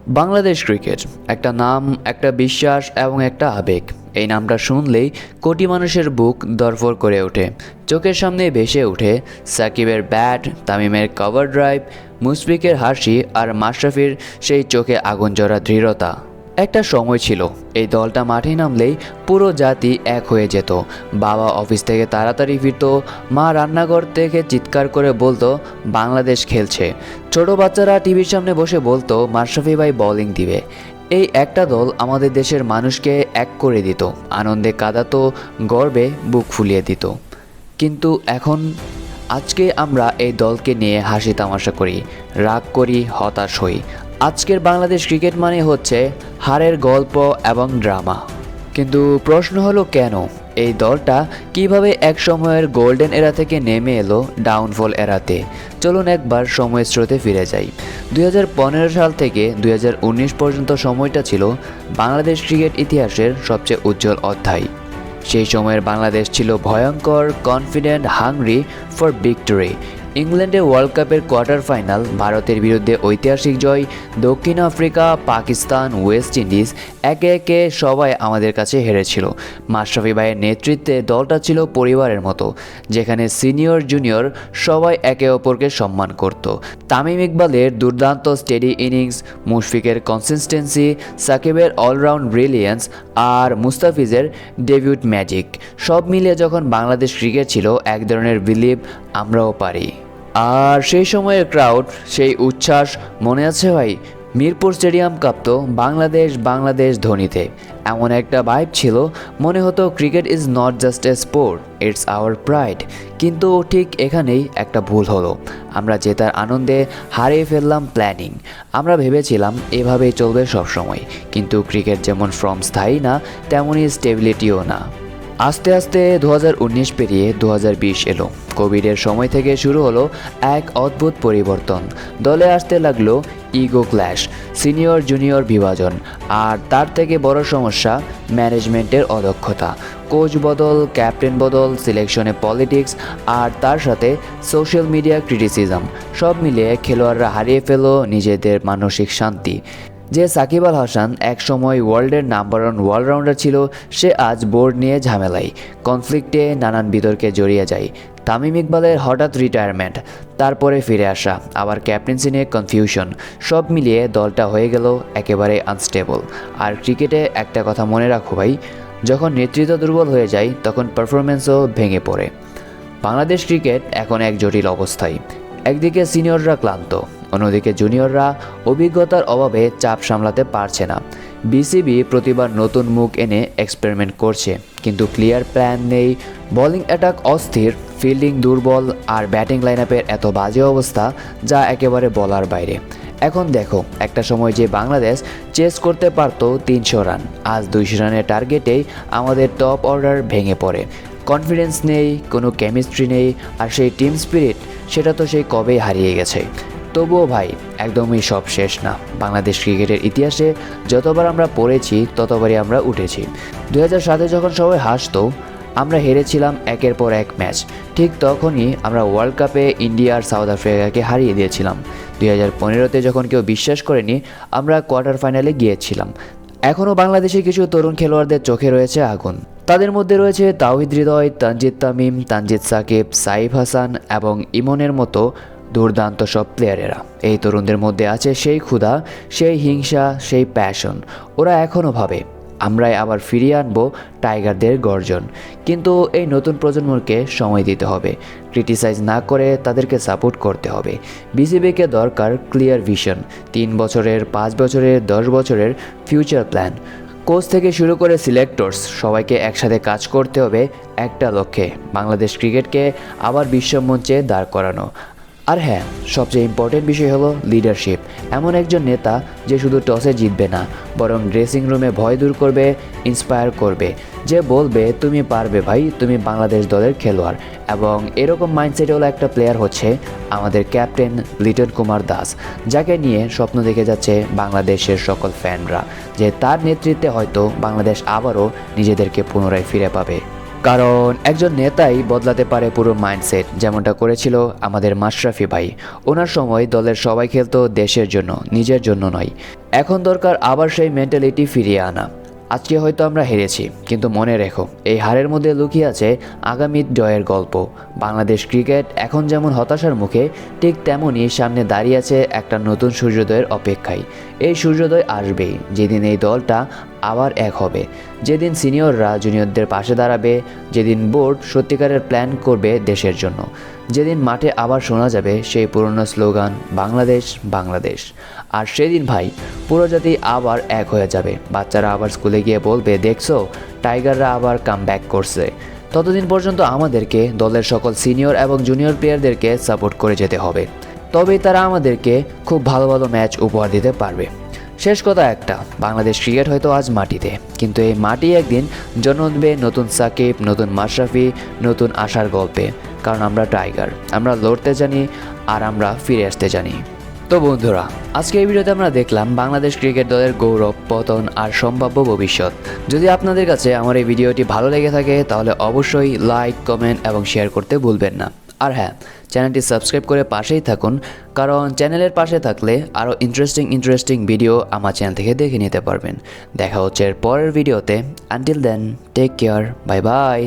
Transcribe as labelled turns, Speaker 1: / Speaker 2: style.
Speaker 1: Bangladesh cricket একটা নাম, একটা বিশ্বাস এবং একটা আবেগ। এই নামটা শুনলেই কোটি মানুষের বুক ধড়ফড় করে ওঠে। চোখের সামনে ভেসে ওঠে সাকিবের ব্যাট, তামিমের কভার ড্রাইভ, মুশফিকের হাসি আর মাশরাফির সেই চোখে আগুন জ্বলা দৃঢ়তা। একটা সময় ছিল এই দলটা মাঠে নামলেই পুরো জাতি এক হয়ে যেত। বাবা অফিস থেকে তাড়াতাড়ি ফিরত, মা রান্নাঘর থেকে চিৎকার করে বলতো বাংলাদেশ খেলছে। ছোট বাচ্চারা টিভির সামনে বসে বলতো মাশরাফি ভাই বোলিং দিবে। এই একটা দল আমাদের দেশের মানুষকে এক করে দিত, আনন্দে কাঁদাতো, গর্বে বুক ফুলিয়ে দিত। কিন্তু এখন আজকে আমরা এই দলকে নিয়ে হাসি তামাশা করি, রাগ করি, হতাশ হই। আজকের বাংলাদেশ ক্রিকেট মানে হচ্ছে হারের গল্প এবং ড্রামা। কিন্তু প্রশ্ন হলো কেন এই দলটা কিভাবে এক সময়ের গোল্ডেন এরা থেকে নেমে এলো ডাউনফল এরাতে। চলুন একবার সময়ের স্রোতে ফিরে যাই। 2015 সাল থেকে 2019 পর্যন্ত সময়টা ছিল বাংলাদেশ ক্রিকেট ইতিহাসের সবচেয়ে উজ্জ্বল অধ্যায়। সেই সময়ের বাংলাদেশ ছিল ভয়ঙ্কর, কনফিডেন্ট, হাংরি ফর ভিক্টরি। ইংল্যান্ডে ওয়ার্ল্ড কাপের কোয়ার্টার ফাইনাল, ভারতের বিরুদ্ধে ঐতিহাসিক জয়, দক্ষিণ আফ্রিকা, পাকিস্তান, ওয়েস্ট ইন্ডিজ, একে একে সবাই আমাদের কাছে হেরেছিল। মাশরাফি ভাইয়ের নেতৃত্বে দলটা ছিল পরিবারের মতো, যেখানে সিনিয়র জুনিয়র সবাই একে অপরকে সম্মান করত। তামিম ইকবালের দুর্দান্ত স্টেডি ইনিংস, মুশফিকের কনসিস্টেন্সি, সাকিবের অলরাউন্ড ব্রিলিয়েন্স আর মুস্তাফিজের ডেবিউট ম্যাজিক, সব মিলিয়ে যখন বাংলাদেশ ক্রিকেট ছিল এক ধরনের বিলিভ আমরাও পারি। আর সেই সময়ের ক্রাউড, সেই উচ্ছ্বাস মনে আছে ভাই? মিরপুর স্টেডিয়াম কাঁপত বাংলাদেশ বাংলাদেশ ধ্বনিতে। এমন একটা ভাইব ছিল, মনে হতো cricket is not just a sport, it's our pride. কিন্তু ঠিক এখানেই একটা ভুল হলো, আমরা জেতার আনন্দে হারিয়ে ফেললাম প্ল্যানিং। আমরা ভেবেছিলাম এভাবেই চলবে সবসময়, কিন্তু ক্রিকেট যেমন ফর্ম স্থায়ী না, তেমনই স্টেবিলিটিও না। আস্তে আস্তে 2019 পেরিয়ে 2020 এলো। কোভিডের সময় থেকে শুরু হলো এক অদ্ভুত পরিবর্তন। দলে আসতে লাগলো ইগো ক্ল্যাশ, সিনিয়র জুনিয়র বিভাজন, আর তার থেকে বড় সমস্যা ম্যানেজমেন্টের অদক্ষতা। কোচ বদল, ক্যাপ্টেন বদল, সিলেকশনে পলিটিক্স, আর তার সাথে সোশ্যাল মিডিয়া ক্রিটিসিজম, সব মিলিয়ে খেলোয়াড়রা হারিয়ে ফেল নিজেদের মানসিক শান্তি। যে সাকিব আল হাসান একসময় ওয়ার্ল্ডের নাম্বার 1 অলরাউন্ডার ছিল, সে আজ বোর্ড নিয়ে ঝামেলায়, কনফ্লিক্টে, নানান বিতর্কে জড়িয়ে যায়। তামিম ইকবালের হঠাৎ রিটায়ারমেন্ট, তারপরে ফিরে আসা, আবার ক্যাপ্টেন্সি নিয়ে কনফিউশন, সব মিলিয়ে দলটা হয়ে গেল একেবারে আনস্টেবল। আর ক্রিকেটে একটা কথা মনে রাখো ভাই, যখন নেতৃত্ব দুর্বল হয়ে যায় তখন পারফরমেন্সও ভেঙে পড়ে। বাংলাদেশ ক্রিকেট এখন এক জটিল অবস্থায়। একদিকে সিনিয়ররা ক্লান্ত, অন্যদিকে জুনিয়ররা অভিজ্ঞতার অভাবে চাপ সামলাতে পারছে না। বিসিবি প্রতিবার নতুন মুখ এনে এক্সপেরিমেন্ট করছে, কিন্তু ক্লিয়ার প্ল্যান নেই। বোলিং অ্যাটাক অস্থির, ফিল্ডিং দুর্বল, আর ব্যাটিং লাইনআপের এত বাজে অবস্থা যা একেবারে বলার বাইরে। এখন দেখো, একটা সময় যে বাংলাদেশ চেস করতে পারতো 300 রান, আজ 200 রানের টার্গেটেই আমাদের টপ অর্ডার ভেঙে পড়ে। কনফিডেন্স নেই, কোনো কেমিস্ট্রি নেই, আর সেই টিম স্পিরিট, সেটা তো সেই কবেই হারিয়ে গেছে। তবুও ভাই, একদমই সব শেষ না। বাংলাদেশ ক্রিকেটের ইতিহাসে যতবার আমরা পড়েছি ততবারই আমরা উঠেছি। 2007-এ যখন সবাই হাসতো আমরা হেরেছিলাম একের পর এক ম্যাচ, ঠিক তখনই আমরা ওয়ার্ল্ড কাপে ইন্ডিয়া আর সাউথ আফ্রিকাকে হারিয়ে দিয়েছিলাম। 2015-তে যখন কেউ বিশ্বাস করেনি আমরা কোয়ার্টার ফাইনালে গিয়েছিলাম। এখনও বাংলাদেশে কিছু তরুণ খেলোয়াড়দের চোখে রয়েছে আগুন। তাদের মধ্যে রয়েছে তাওহিদ হৃদয়, তানজিদ তামিম, তানজিদ সাকিব, সাইফ হাসান এবং ইমনের মতো দুর্দান্ত সব প্লেয়ারেরা। এই তরুণদের মধ্যে আছে সেই ক্ষুধা, সেই হিংসা, সেই প্যাশন। ওরা এখনও ভাবে আমরাই আবার ফিরিয়ে আনবো টাইগারদের গর্জন। কিন্তু এই নতুন প্রজন্মকে সময় দিতে হবে, ক্রিটিসাইজ না করে তাদেরকে সাপোর্ট করতে হবে। বিসিবিকে দরকার ক্লিয়ার ভিশন, 3 বছরের, 5 বছরের, 10 বছরের ফিউচার প্ল্যান। কোচ থেকে শুরু করে সিলেক্টরস সবাইকে একসাথে কাজ করতে হবে একটা লক্ষ্যে, বাংলাদেশ ক্রিকেটকে আবার বিশ্বমঞ্চে দাঁড় করানো। আর হ্যাঁ, সবচেয়ে ইম্পর্টেন্ট বিষয় হলো লিডারশিপ। এমন একজন নেতা যে শুধু টসে জিতবে না, বরং ড্রেসিং রুমে ভয় দূর করবে, ইন্সপায়ার করবে, যে বলবে তুমি পারবে ভাই, তুমি বাংলাদেশ দলের খেলোয়াড়। এবং এরকম মাইন্ডসেটে হলো একটা প্লেয়ার হচ্ছে আমাদের ক্যাপ্টেন লিটন কুমার দাস, যাকে নিয়ে স্বপ্ন দেখে যাচ্ছে বাংলাদেশের সকল ফ্যানরা, যে তার নেতৃত্বে হয়তো বাংলাদেশ আবারও নিজেদেরকে পুনরায় ফিরে পাবে। কারণ একজন নেতাই বদলাতে পারে পুরো মাইন্ডসেট, যেমনটা করেছিল আমাদের মাশরাফি ভাই। ওনার সময় দলের সবাই খেলতো দেশের জন্য, নিজের জন্য নয়। এখন দরকার আবার সেই মেন্টালিটি ফিরিয়ে আনা। আজকে হয়তো আমরা হেরেছি, কিন্তু মনে রেখো এই হারের মধ্যে লুকিয়ে আছে আগামীর জয়ের গল্প। বাংলাদেশ ক্রিকেট এখন যেমন হতাশার মুখে, ঠিক তেমনই সামনে দাঁড়িয়ে আছে একটা নতুন সূর্যোদয়ের অপেক্ষায়। এই সূর্যোদয় আসবেই যেদিন এই দলটা আবার এক হবে, যেদিন সিনিয়ররা জুনিয়রদের পাশে দাঁড়াবে, যেদিন বোর্ড সত্যিকারের প্ল্যান করবে দেশের জন্য, যেদিন মাঠে আবার শোনা যাবে সেই পুরনো স্লোগান বাংলাদেশ বাংলাদেশ। আর সেদিন ভাই পুরো জাতি আবার এক হয়ে যাবে। বাচ্চারা আবার স্কুলে গিয়ে বলবে, দেখছো টাইগাররা আবার কাম ব্যাক করছে। ততদিন পর্যন্ত আমাদেরকে দলের সকল সিনিয়র এবং জুনিয়র প্লেয়ারদেরকে সাপোর্ট করে যেতে হবে, তবেই তারা আমাদেরকে খুব ভালো ভালো ম্যাচ উপহার দিতে পারবে। শেষ কথা একটা, বাংলাদেশ ক্রিকেট হয়তো আজ মাটিতে, কিন্তু এই মাটি একদিন জন্ম দেবে নতুন সাকিব, নতুন মাশরাফি, নতুন আশার গল্পে। কারণ আমরা টাইগার, আমরা লড়তে জানি আর আমরা ফিরে আসতে জানি। তো বন্ধুরা, আজকে এই ভিডিওতে আমরা দেখলাম বাংলাদেশ ক্রিকেট দলের গৌরব, পতন আর সম্ভাব্য ভবিষ্যৎ। যদি আপনাদের কাছে আমার এই ভিডিওটি ভালো লেগে থাকে তাহলে অবশ্যই লাইক, কমেন্ট এবং শেয়ার করতে ভুলবেন না। আর হ্যাঁ, চ্যানেলটি সাবস্ক্রাইব করে পাশেই থাকুন, কারণ চ্যানেলের পাশে থাকলে আরও ইন্টারেস্টিং ভিডিও আমার চ্যানেল থেকে দেখে নিতে পারবেন। দেখা হচ্ছে এর পরের ভিডিওতে। Until then, take care, bye by.